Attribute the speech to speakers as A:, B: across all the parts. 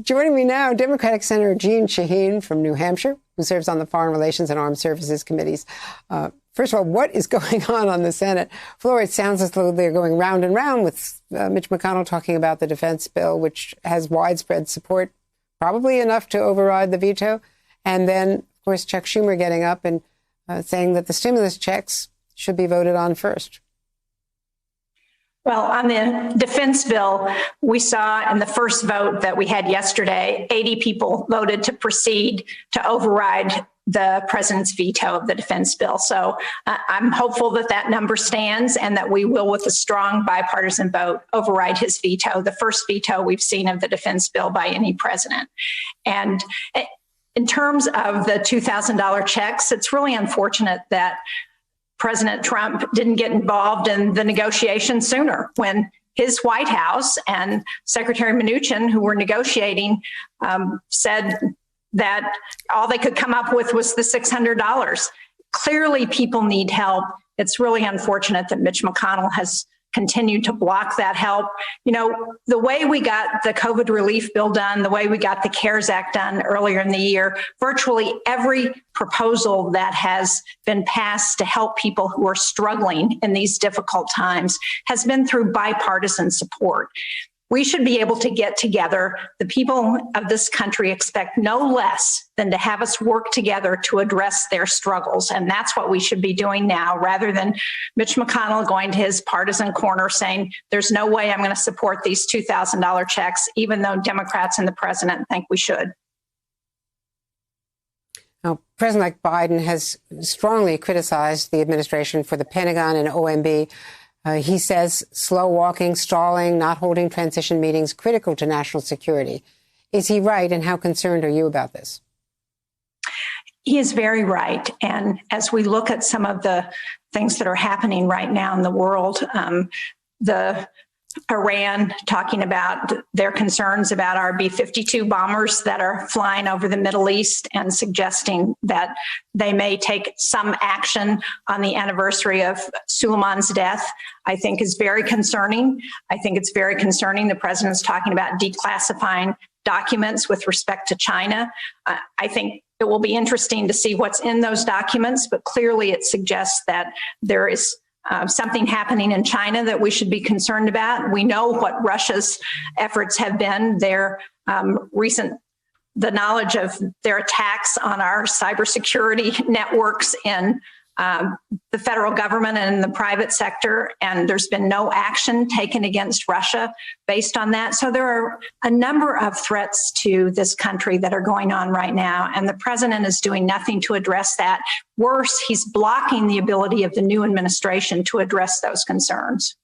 A: Joining me now, Democratic Senator Jeanne Shaheen from New Hampshire, who serves on the Foreign Relations and Armed Services Committees. First of all, what is going on the Senate floor? It sounds as though they're going round and round with Mitch McConnell talking about the defense bill, which has widespread support, probably enough to override the veto. And then, of course, Chuck Schumer getting up and saying that the stimulus checks should be voted on first.
B: Well, on the defense bill, we saw in the first vote that we had yesterday, 80 people voted to proceed to override the president's veto of the defense bill. So I'm hopeful that that number stands and that we will, with a strong bipartisan vote, override his veto, the first veto we've seen of the defense bill by any president. And in terms of the $2,000 checks, it's really unfortunate that President Trump didn't get involved in the negotiations sooner, when his White House and Secretary Mnuchin, who were negotiating, said that all they could come up with was the $600. Clearly, people need help. It's really unfortunate that Mitch McConnell has continued to block that help. You know, the way we got the COVID relief bill done, the way we got the CARES Act done earlier in the year, virtually every proposal that has been passed to help people who are struggling in these difficult times has been through bipartisan support. We should be able to get together. The people of this country expect no less than to have us work together to address their struggles. And that's what we should be doing now, rather than Mitch McConnell going to his partisan corner saying, there's no way I'm going to support these $2,000 checks, even though Democrats and the president think we should.
A: Now, President-elect Biden has strongly criticized the administration for the Pentagon and OMB. He says slow walking, stalling, not holding transition meetings critical to national security. Is he right? And how concerned are you about this?
B: He is very right. And as we look at some of the things that are happening right now in the world, the Iran talking about their concerns about our B-52 bombers that are flying over the Middle East and suggesting that they may take some action on the anniversary of Suleiman's death, I think is very concerning. I think it's very concerning. The president's talking about declassifying documents with respect to China. I think it will be interesting to see what's in those documents, but clearly it suggests that there is something happening in China that we should be concerned about. We know what Russia's efforts have been. Their the knowledge of their attacks on our cybersecurity networks in the federal government and in the private sector, and there's been no action taken against Russia based on that. So there are a number of threats to this country that are going on right now, and the president is doing nothing to address that. Worse, he's blocking the ability of the new administration to address those concerns.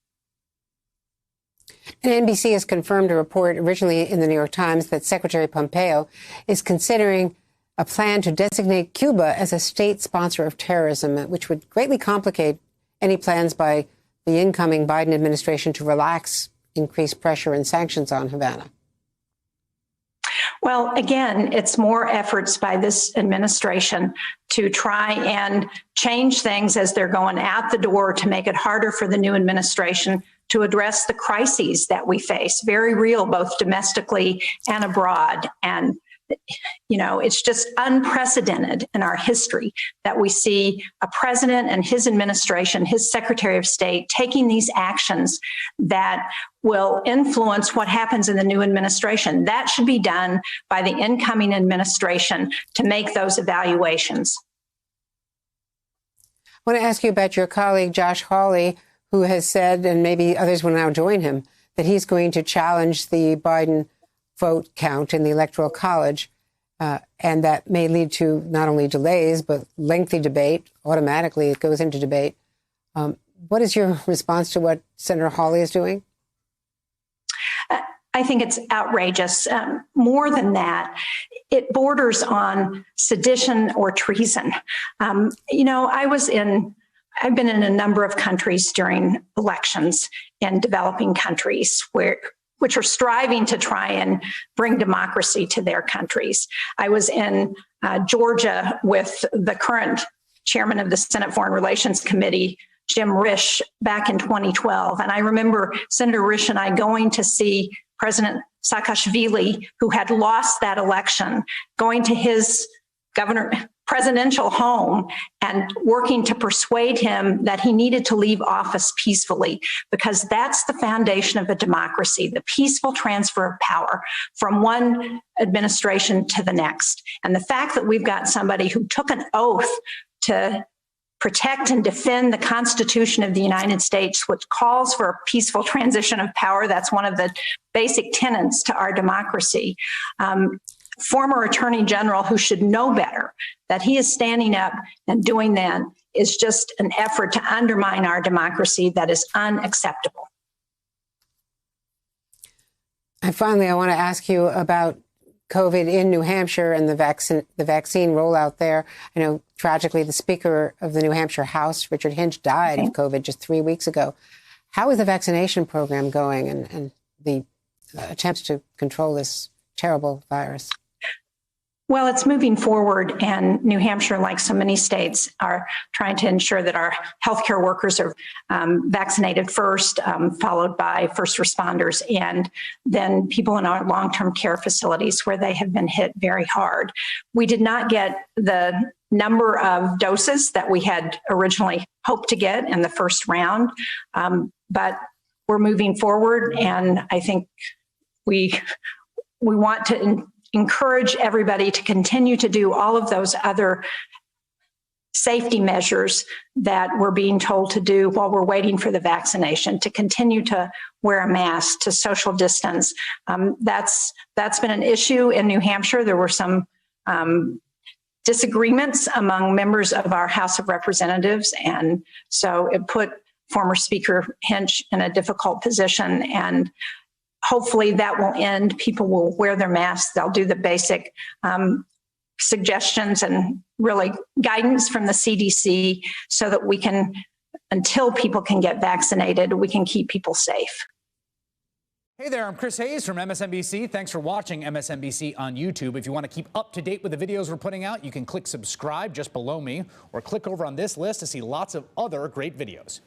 A: And NBC has confirmed a report originally in the New York Times that Secretary Pompeo is considering a plan to designate Cuba as a state sponsor of terrorism, which would greatly complicate any plans by the incoming Biden administration to relax increased pressure and sanctions on Havana.
B: Well, again, it's more efforts by this administration to try and change things as they're going out the door to make it harder for the new administration to address the crises that we face, very real, both domestically and abroad. And you know, it's just unprecedented in our history that we see a president and his administration, his Secretary of State, taking these actions that will influence what happens in the new administration. That should be done by the incoming administration to make those evaluations.
A: I want to ask you about your colleague, Josh Hawley, who has said, and maybe others will now join him, that he's going to challenge the Biden vote count in the Electoral College, and that may lead to not only delays, but lengthy debate. Automatically, it goes into debate. What is your response to what Senator Hawley is doing?
B: I think it's outrageous. More than that, it borders on sedition or treason. You know, I've been in a number of countries during elections in developing countries which are striving to try and bring democracy to their countries. I was in Georgia with the current chairman of the Senate Foreign Relations Committee, Jim Risch, back in 2012. And I remember Senator Risch and I going to see President Saakashvili, who had lost that election, going to his presidential home and working to persuade him that he needed to leave office peacefully, because that's the foundation of a democracy, the peaceful transfer of power from one administration to the next. And the fact that we've got somebody who took an oath to protect and defend the Constitution of the United States, which calls for a peaceful transition of power. That's one of the basic tenets to our democracy. Former Attorney General, who should know better, that he is standing up and doing that is just an effort to undermine our democracy that is unacceptable.
A: And finally, I want to ask you about COVID in New Hampshire and the vaccine rollout there. I know, tragically, the Speaker of the New Hampshire House, Richard Hinch, died of COVID just 3 weeks ago. How is the vaccination program going and the attempts to control this terrible virus?
B: Well, it's moving forward, and New Hampshire, like so many states, are trying to ensure that our healthcare workers are vaccinated first, followed by first responders, and then people in our long-term care facilities where they have been hit very hard. We did not get the number of doses that we had originally hoped to get in the first round, but we're moving forward, and I think we want to encourage everybody to continue to do all of those other safety measures that we're being told to do while we're waiting for the vaccination, to continue to wear a mask, to social distance. That's been an issue in New Hampshire. There were some disagreements among members of our House of Representatives, and so it put former Speaker Hinch in a difficult position, and hopefully that will end. People will wear their masks. They'll do the basic suggestions and really guidance from the CDC so that we can, until people can get vaccinated, we can keep people safe.
C: Hey there, I'm Chris Hayes from MSNBC. Thanks for watching MSNBC on YouTube. If you want to keep up to date with the videos we're putting out, you can click subscribe just below me or click over on this list to see lots of other great videos.